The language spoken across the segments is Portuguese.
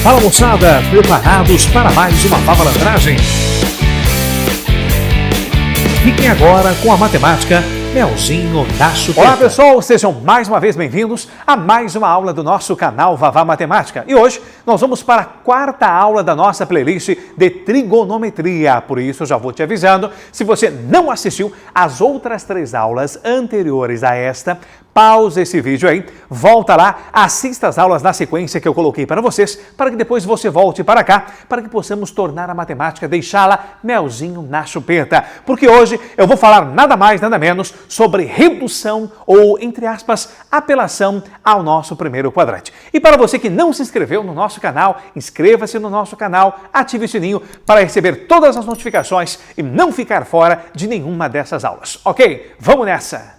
Fala moçada, preparados para mais uma malandragem? Fiquem agora com a matemática Melzinho na Chupeta. Olá pessoal, sejam mais uma vez bem-vindos a mais uma aula do nosso canal Vavá Matemática. E hoje nós vamos para a quarta aula da nossa playlist de trigonometria. Por isso eu já vou te avisando, se você não assistiu às outras 3 aulas anteriores a esta, pausa esse vídeo aí, volta lá, assista as aulas na sequência que eu coloquei para vocês, para que depois você volte para cá, para que possamos tornar a matemática, deixá-la melzinho na chupeta. Porque hoje eu vou falar nada mais, nada menos sobre redução ou, entre aspas, apelação ao nosso primeiro quadrante. E para você que não se inscreveu no nosso canal, inscreva-se no nosso canal, ative o sininho para receber todas as notificações e não ficar fora de nenhuma dessas aulas. Ok? Vamos nessa!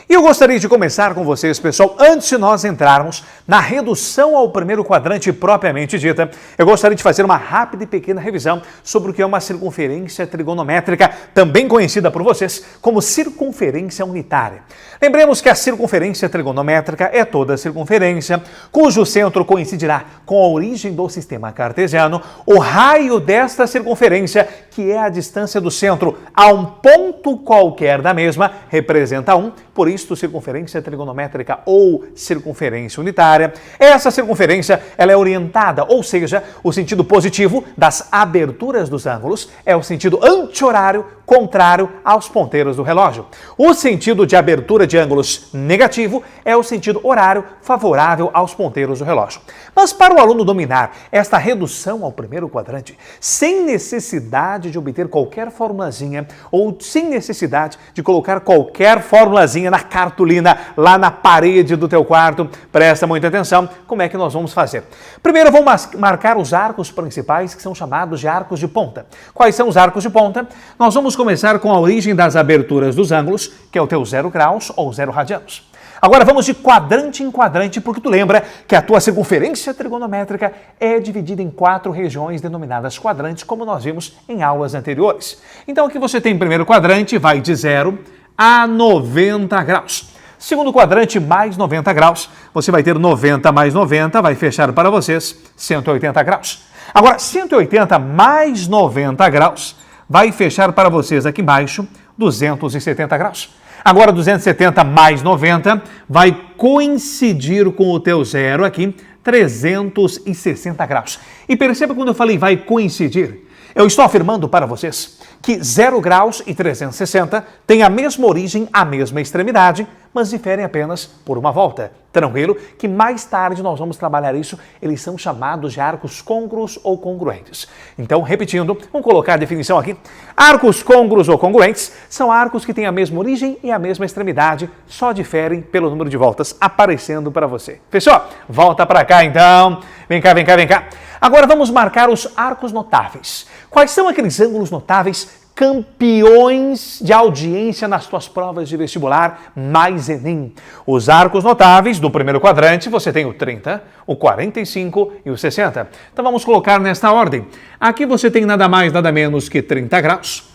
E eu gostaria de começar com vocês, pessoal, antes de nós entrarmos na redução ao primeiro quadrante propriamente dita, eu gostaria de fazer uma rápida e pequena revisão sobre o que é uma circunferência trigonométrica, também conhecida por vocês como circunferência unitária. Lembremos que a circunferência trigonométrica é toda circunferência cujo centro coincidirá com a origem do sistema cartesiano, o raio desta circunferência, que é a distância do centro a um ponto qualquer da mesma, representa 1, por isso circunferência trigonométrica ou circunferência unitária. Essa circunferência ela é orientada, ou seja, o sentido positivo das aberturas dos ângulos é o sentido anti-horário contrário aos ponteiros do relógio. O sentido de abertura de ângulos negativo é o sentido horário favorável aos ponteiros do relógio. Mas para o aluno dominar esta redução ao primeiro quadrante, sem necessidade de obter qualquer formulazinha ou sem necessidade de colocar qualquer formulazinha na cartolina, lá na parede do teu quarto, presta muita atenção, como é que nós vamos fazer? Primeiro vamos marcar os arcos principais, que são chamados de arcos de ponta. Quais são os arcos de ponta? Nós vamos começar com a origem das aberturas dos ângulos, que é o teu 0 graus ou 0 radianos. Agora vamos de quadrante em quadrante, porque tu lembra que a tua circunferência trigonométrica é dividida em 4 regiões denominadas quadrantes, como nós vimos em aulas anteriores. Então aqui você tem primeiro quadrante, vai de 0 a 90 graus. Segundo quadrante, mais 90 graus. Você vai ter 90 mais 90, vai fechar para vocês 180 graus. Agora, 180 mais 90 graus vai fechar para vocês aqui embaixo 270 graus. Agora, 270 mais 90 vai coincidir com o teu zero aqui, 360 graus. E perceba quando eu falei vai coincidir, eu estou afirmando para vocês que 0 graus e 360 têm a mesma origem, a mesma extremidade, mas diferem apenas por uma volta. Tranquilo? Que mais tarde nós vamos trabalhar isso, eles são chamados de arcos côngruos ou congruentes. Então, repetindo, vamos colocar a definição aqui. Arcos côngruos ou congruentes são arcos que têm a mesma origem e a mesma extremidade, só diferem pelo número de voltas aparecendo para você. Fechou? Volta para cá então. Vem cá, vem cá, vem cá. Agora vamos marcar os arcos notáveis. Quais são aqueles ângulos notáveis campeões de audiência nas tuas provas de vestibular mais Enem? Os arcos notáveis do primeiro quadrante, você tem o 30, o 45 e o 60. Então vamos colocar nesta ordem. Aqui você tem nada mais, nada menos que 30 graus.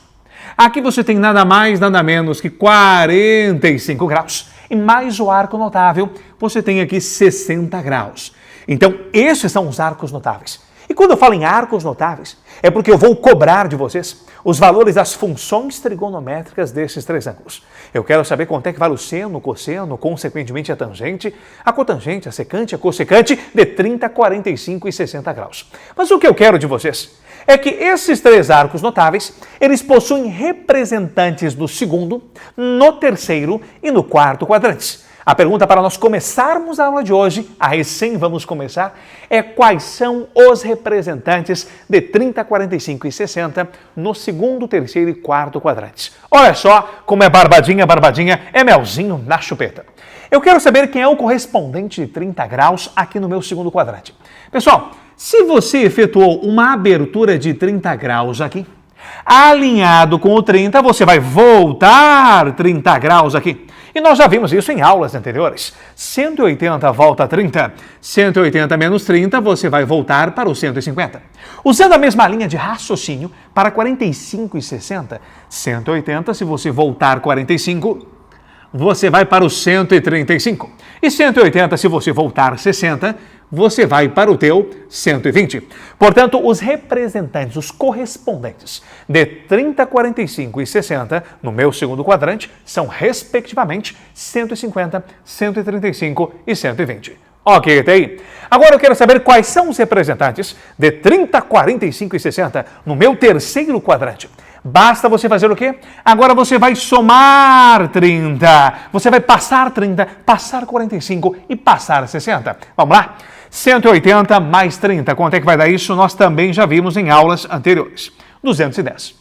Aqui você tem nada mais, nada menos que 45 graus. E mais o arco notável, você tem aqui 60 graus. Então, esses são os arcos notáveis. E quando eu falo em arcos notáveis, é porque eu vou cobrar de vocês os valores das funções trigonométricas desses 3 ângulos. Eu quero saber quanto é que vale o seno, o cosseno, consequentemente a tangente, a cotangente, a secante, a cossecante de 30, 45 e 60 graus. Mas o que eu quero de vocês é que esses 3 arcos notáveis, eles possuem representantes no segundo, no terceiro e no quarto quadrantes. A pergunta para nós começarmos a aula de hoje, a recém vamos começar, é quais são os representantes de 30, 45 e 60 no segundo, terceiro e quarto quadrantes. Olha só como é barbadinha, barbadinha, é melzinho na chupeta. Eu quero saber quem é o correspondente de 30 graus aqui no meu segundo quadrante. Pessoal, se você efetuou uma abertura de 30 graus aqui, alinhado com o 30, você vai voltar 30 graus aqui. E nós já vimos isso em aulas anteriores. 180 volta a 30, 180 menos 30, você vai voltar para o 150. Usando a mesma linha de raciocínio para 45 e 60, 180, se você voltar 45, você vai para o 135. E 180, se você voltar 60, você vai para o teu 120. Portanto, os representantes, os correspondentes de 30, 45 e 60 no meu segundo quadrante são, respectivamente, 150, 135 e 120. Ok, até aí. Agora eu quero saber quais são os representantes de 30, 45 e 60 no meu terceiro quadrante. Basta você fazer o quê? Agora você vai somar 30. Você vai passar 30, passar 45 e passar 60. Vamos lá? 180 mais 30. Quanto é que vai dar isso? Nós também já vimos em aulas anteriores. 210.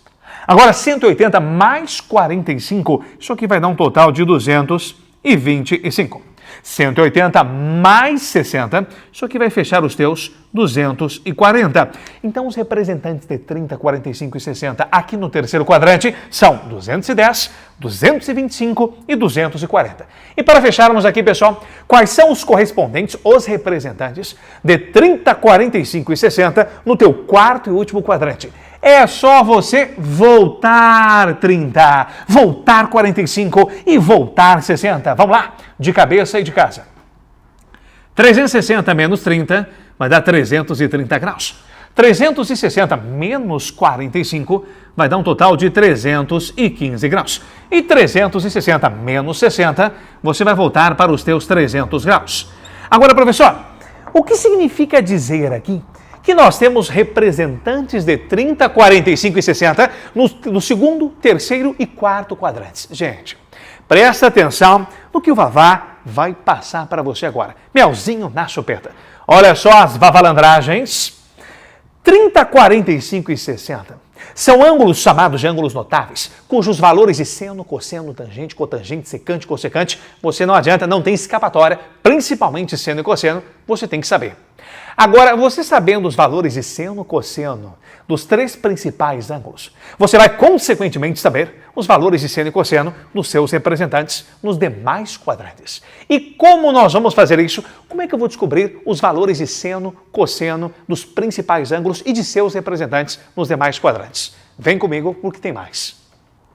Agora 180 mais 45. Isso aqui vai dar um total de 225. 180 mais 60, isso aqui vai fechar os teus 240. Então, os representantes de 30, 45 e 60 aqui no terceiro quadrante são 210, 225 e 240. E para fecharmos aqui, pessoal, quais são os correspondentes, os representantes de 30, 45 e 60 no teu quarto e último quadrante? É só você voltar 30, voltar 45 e voltar 60. Vamos lá, de cabeça e de casa. 360 menos 30 vai dar 330 graus. 360 menos 45 vai dar um total de 315 graus. E 360 menos 60, você vai voltar para os teus 300 graus. Agora, professor, o que significa dizer aqui que nós temos representantes de 30, 45 e 60 no segundo, terceiro e quarto quadrantes? Gente, presta atenção no que o Vavá vai passar para você agora. Melzinho na chupeta. Olha só as vavalandragens. 30, 45 e 60 são ângulos chamados de ângulos notáveis, cujos valores de seno, cosseno, tangente, cotangente, secante, cossecante, você não adianta, não tem escapatória, principalmente seno e cosseno, você tem que saber. Agora, você sabendo os valores de seno, cosseno dos três principais ângulos, você vai consequentemente saber os valores de seno e cosseno dos seus representantes nos demais quadrantes. E como nós vamos fazer isso? Como é que eu vou descobrir os valores de seno, cosseno dos principais ângulos e de seus representantes nos demais quadrantes? Vem comigo porque tem mais.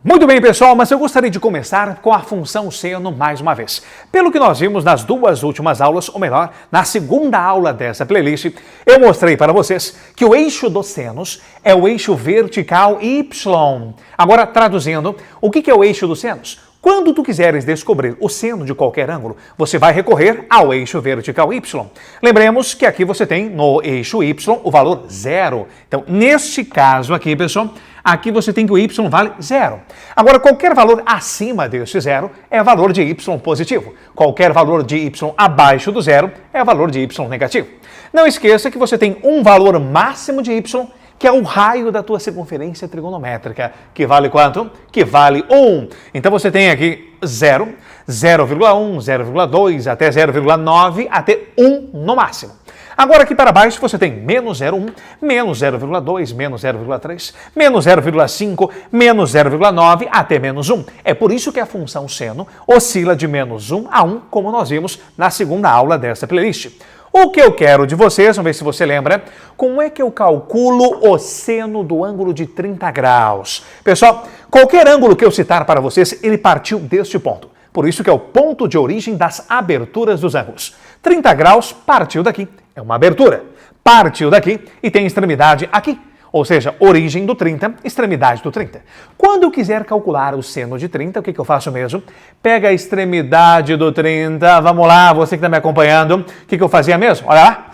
Muito bem, pessoal, mas eu gostaria de começar com a função seno mais uma vez. Pelo que nós vimos nas duas últimas aulas, ou melhor, na segunda aula dessa playlist, eu mostrei para vocês que o eixo dos senos é o eixo vertical Y. Agora, traduzindo, o que é o eixo dos senos? Quando tu quiseres descobrir o seno de qualquer ângulo, você vai recorrer ao eixo vertical Y. Lembremos que aqui você tem no eixo Y o valor 0. Então, neste caso aqui, pessoal, aqui você tem que o Y vale 0. Agora, qualquer valor acima deste 0 é valor de Y positivo. Qualquer valor de Y abaixo do 0 é valor de Y negativo. Não esqueça que você tem um valor máximo de Y, que é o raio da tua circunferência trigonométrica, que vale quanto? Que vale 1. Então você tem aqui 0, 0,1, 0,2, até 0,9, até 1 no máximo. Agora aqui para baixo você tem menos 0,1, menos 0,2, menos 0,3, menos 0,5, menos 0,9, até menos 1. É por isso que a função seno oscila de menos 1 a 1, como nós vimos na segunda aula dessa playlist. O que eu quero de vocês, vamos ver se você lembra, como é que eu calculo o seno do ângulo de 30 graus? Pessoal, qualquer ângulo que eu citar para vocês, ele partiu deste ponto. Por isso que é o ponto de origem das aberturas dos ângulos. 30 graus partiu daqui, é uma abertura. Partiu daqui e tem extremidade aqui. Ou seja, origem do 30, extremidade do 30. Quando eu quiser calcular o seno de 30, o que eu faço mesmo? Pega a extremidade do 30, vamos lá, você que está me acompanhando, o que eu fazia mesmo? Olha lá,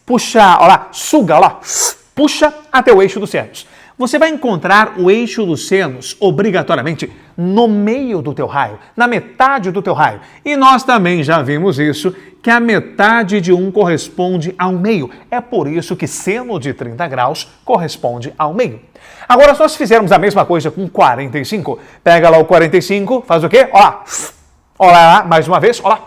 puxa, olha lá, suga, olha lá, puxa até o eixo dos senos. Você vai encontrar o eixo dos senos, obrigatoriamente, no meio do teu raio, na metade do teu raio. E nós também já vimos isso, que a metade de 1 corresponde ao meio. É por isso que seno de 30 graus corresponde ao meio. Agora, se nós fizermos a mesma coisa com 45, pega lá o 45, faz o quê? Olha lá, mais uma vez, olha lá,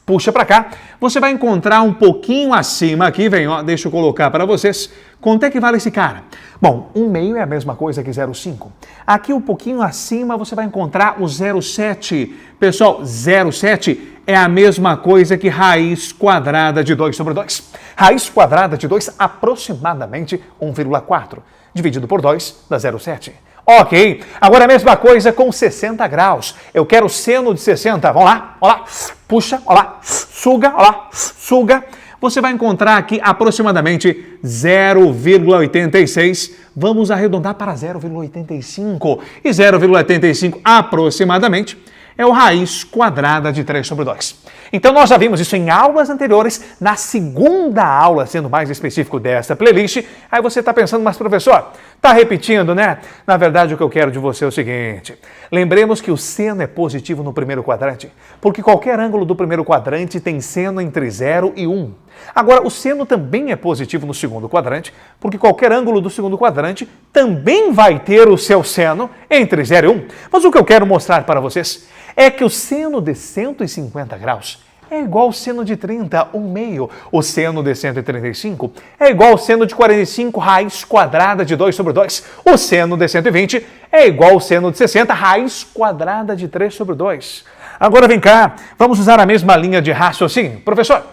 puxa para cá. Você vai encontrar um pouquinho acima aqui, vem, ó, deixa eu colocar para vocês. Quanto é que vale esse cara? Bom, 1/2 é a mesma coisa que 0,5. Aqui um pouquinho acima você vai encontrar o 0,7. Pessoal, 0,7 é a mesma coisa que raiz quadrada de 2 sobre 2. Raiz quadrada de 2, aproximadamente 1,4. Dividido por 2 dá 0,7. Ok, agora a mesma coisa com 60 graus. Eu quero seno de 60, vamos lá, olha lá, puxa, olha lá, suga, olha lá, suga. você vai encontrar aqui aproximadamente 0,86. Vamos arredondar para 0,85. E 0,85 aproximadamente é o raiz quadrada de 3 sobre 2. Então, nós já vimos isso em aulas anteriores. Na segunda aula, sendo mais específico dessa playlist, aí você está pensando, mas professor, está repetindo, né? Na verdade, o que eu quero de você é o seguinte. Lembremos que o seno é positivo no primeiro quadrante, porque qualquer ângulo do primeiro quadrante tem seno entre 0 e 1. Agora, o seno também é positivo no segundo quadrante, porque qualquer ângulo do segundo quadrante também vai ter o seu seno entre 0 e 1. Mas o que eu quero mostrar para vocês é que o seno de 150 graus é igual ao seno de 30, 1/2. O seno de 135 é igual ao seno de 45, raiz quadrada de 2 sobre 2. O seno de 120 é igual ao seno de 60, raiz quadrada de 3 sobre 2. Agora vem cá, vamos usar a mesma linha de raciocínio. Professor,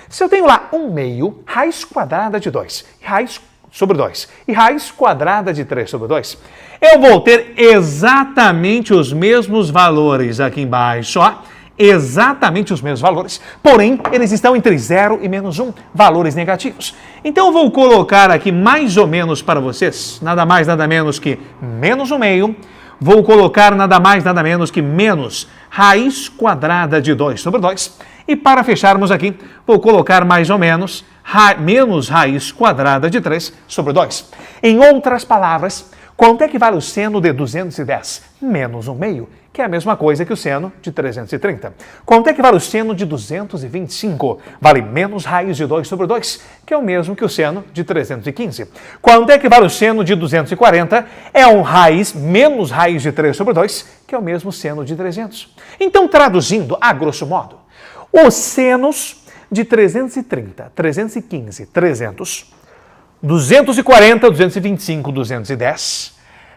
se eu tenho lá 1/2, raiz quadrada de 2, raiz sobre 2 e raiz quadrada de 3 sobre 2, eu vou ter exatamente os mesmos valores aqui embaixo, ó. Exatamente os mesmos valores, porém, eles estão entre 0 e menos 1, valores negativos. Então, eu vou colocar aqui mais ou menos para vocês, nada mais, nada menos que menos 1/2, vou colocar nada mais, nada menos que menos raiz quadrada de 2 sobre 2, e para fecharmos aqui, vou colocar mais ou menos menos raiz quadrada de 3 sobre 2. Em outras palavras, quanto é que vale o seno de 210? Menos 1/2, que é a mesma coisa que o seno de 330. Quanto é que vale o seno de 225? Vale menos raiz de 2 sobre 2, que é o mesmo que o seno de 315. Quanto é que vale o seno de 240? É um raiz menos raiz de 3 sobre 2, que é o mesmo seno de 300. Então, traduzindo a grosso modo, os senos de 330, 315, 300, 240, 225, 210,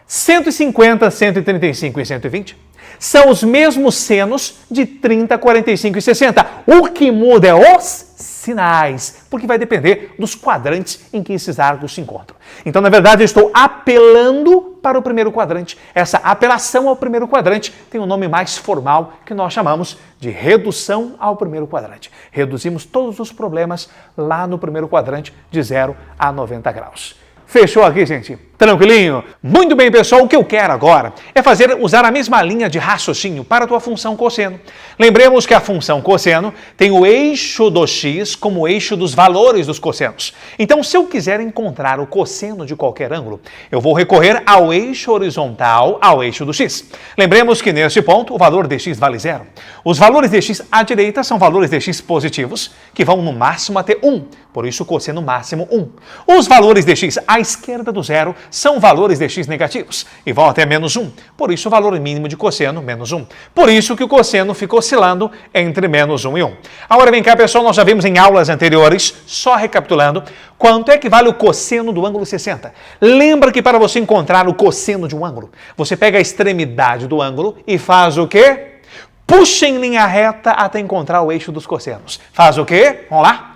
150, 135 e 120 são os mesmos senos de 30, 45 e 60. O que muda é os sinais, porque vai depender dos quadrantes em que esses árcos se encontram. Então, na verdade, eu estou apelando para o primeiro quadrante. Essa apelação ao primeiro quadrante tem um nome mais formal que nós chamamos de redução ao primeiro quadrante. Reduzimos todos os problemas lá no primeiro quadrante de 0 a 90 graus. Fechou aqui, gente? Tranquilinho? Muito bem, pessoal. O que eu quero agora é usar a mesma linha de raciocínio para a tua função cosseno. Lembremos que a função cosseno tem o eixo do x como eixo dos valores dos cossenos. Então, se eu quiser encontrar o cosseno de qualquer ângulo, eu vou recorrer ao eixo horizontal, ao eixo do x. Lembremos que neste ponto o valor de x vale 0. Os valores de x à direita são valores de x positivos, que vão no máximo até 1. Por isso, o cosseno máximo 1. Os valores de x à esquerda do 0 são valores de x negativos e vão até menos 1. Por isso, o valor mínimo de cosseno, menos 1. Por isso que o cosseno fica oscilando entre menos 1 e 1. Agora, vem cá, pessoal, nós já vimos em aulas anteriores, só recapitulando, quanto é que vale o cosseno do ângulo 60. Lembra que para você encontrar o cosseno de um ângulo, você pega a extremidade do ângulo e faz o quê? Puxa em linha reta até encontrar o eixo dos cossenos. Faz o quê? Vamos lá.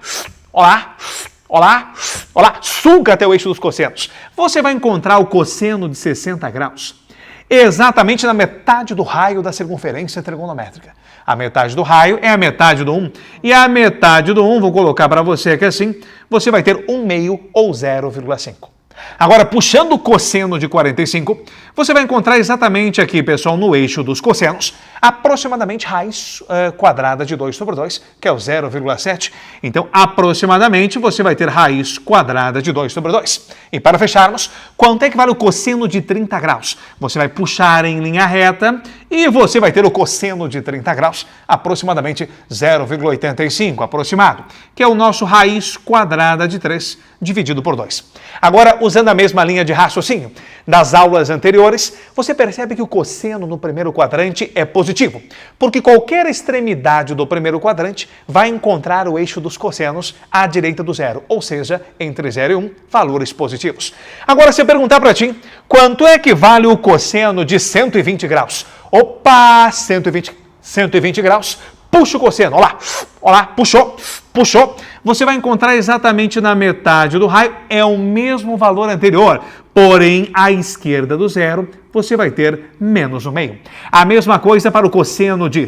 Olá, olá, olá, suga até o eixo dos cossenos. Você vai encontrar o cosseno de 60 graus exatamente na metade do raio da circunferência trigonométrica. A metade do raio é a metade do 1. E a metade do 1, vou colocar para você aqui assim, você vai ter 1/2 ou 0,5. Agora, puxando o cosseno de 45, você vai encontrar exatamente aqui, pessoal, no eixo dos cossenos, aproximadamente raiz quadrada de 2 sobre 2, que é o 0,7. Então, aproximadamente, você vai ter raiz quadrada de 2 sobre 2. E para fecharmos, quanto é que vale o cosseno de 30 graus? Você vai puxar em linha reta e você vai ter o cosseno de 30 graus, aproximadamente 0,85, aproximado, que é o nosso raiz quadrada de 3 dividido por 2. Agora, usando a mesma linha de raciocínio das aulas anteriores, você percebe que o cosseno no primeiro quadrante é positivo, porque qualquer extremidade do primeiro quadrante vai encontrar o eixo dos cossenos à direita do 0, ou seja, entre 0 e 1, valores positivos. Agora, se eu perguntar para ti, quanto é que vale o cosseno de 120 graus? Opa, 120 graus. Puxa o cosseno, olá, puxou. Você vai encontrar exatamente na metade do raio, é o mesmo valor anterior, porém, à esquerda do 0, você vai ter menos 1/2. A mesma coisa para o cosseno de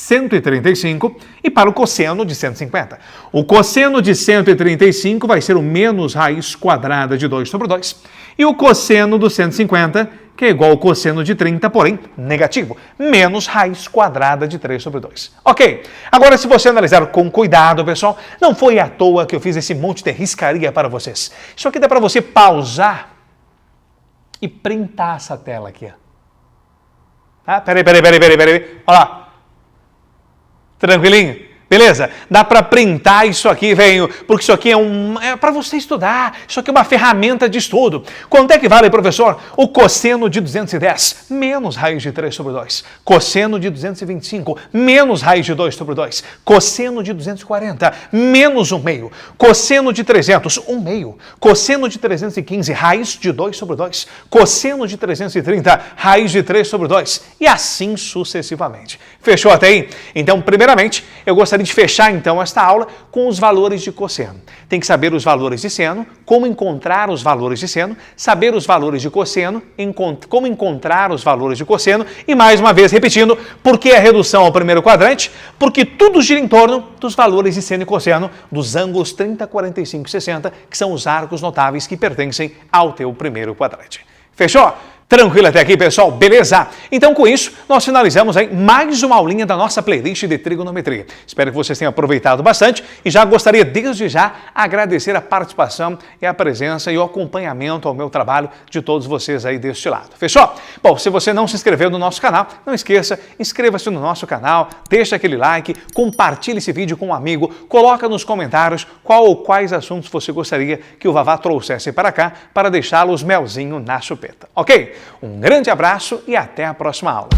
135 e para o cosseno de 150. O cosseno de 135 vai ser o menos raiz quadrada de 2 sobre 2. E o cosseno do 150, que é igual ao cosseno de 30, porém negativo, menos raiz quadrada de 3 sobre 2. Ok, agora se você analisar com cuidado, pessoal, não foi à toa que eu fiz esse monte de riscaria para vocês. Isso aqui dá para você pausar e printar essa tela aqui. Ah, peraí. Olha lá. Tranquilinho? Beleza? Dá para printar isso aqui, velho, porque isso aqui é para você estudar. Isso aqui é uma ferramenta de estudo. Quanto é que vale, professor? O cosseno de 210 menos raiz de 3 sobre 2. Cosseno de 225 menos raiz de 2 sobre 2. Cosseno de 240 menos 1 meio. Cosseno de 300, 1 meio. Cosseno de 315, raiz de 2 sobre 2. Cosseno de 330, raiz de 3 sobre 2. E assim sucessivamente. Fechou até aí? Então, primeiramente, eu gostaria de fechar, então, esta aula com os valores de cosseno. Tem que saber os valores de seno, como encontrar os valores de seno, saber os valores de cosseno, como encontrar os valores de cosseno e, mais uma vez, repetindo, por que a redução ao primeiro quadrante? Porque tudo gira em torno dos valores de seno e cosseno dos ângulos 30, 45 e 60, que são os arcos notáveis que pertencem ao teu primeiro quadrante. Fechou? Tranquilo até aqui, pessoal? Beleza? Então, com isso, nós finalizamos aí mais uma aulinha da nossa playlist de trigonometria. Espero que vocês tenham aproveitado bastante e já gostaria, desde já, agradecer a participação e a presença e o acompanhamento ao meu trabalho de todos vocês aí deste lado. Fechou? Bom, se você não se inscreveu no nosso canal, não esqueça, inscreva-se no nosso canal, deixa aquele like, compartilhe esse vídeo com um amigo, coloca nos comentários qual ou quais assuntos você gostaria que o Vavá trouxesse para cá para deixá-los melzinho na chupeta. Ok? Um grande abraço e até a próxima aula.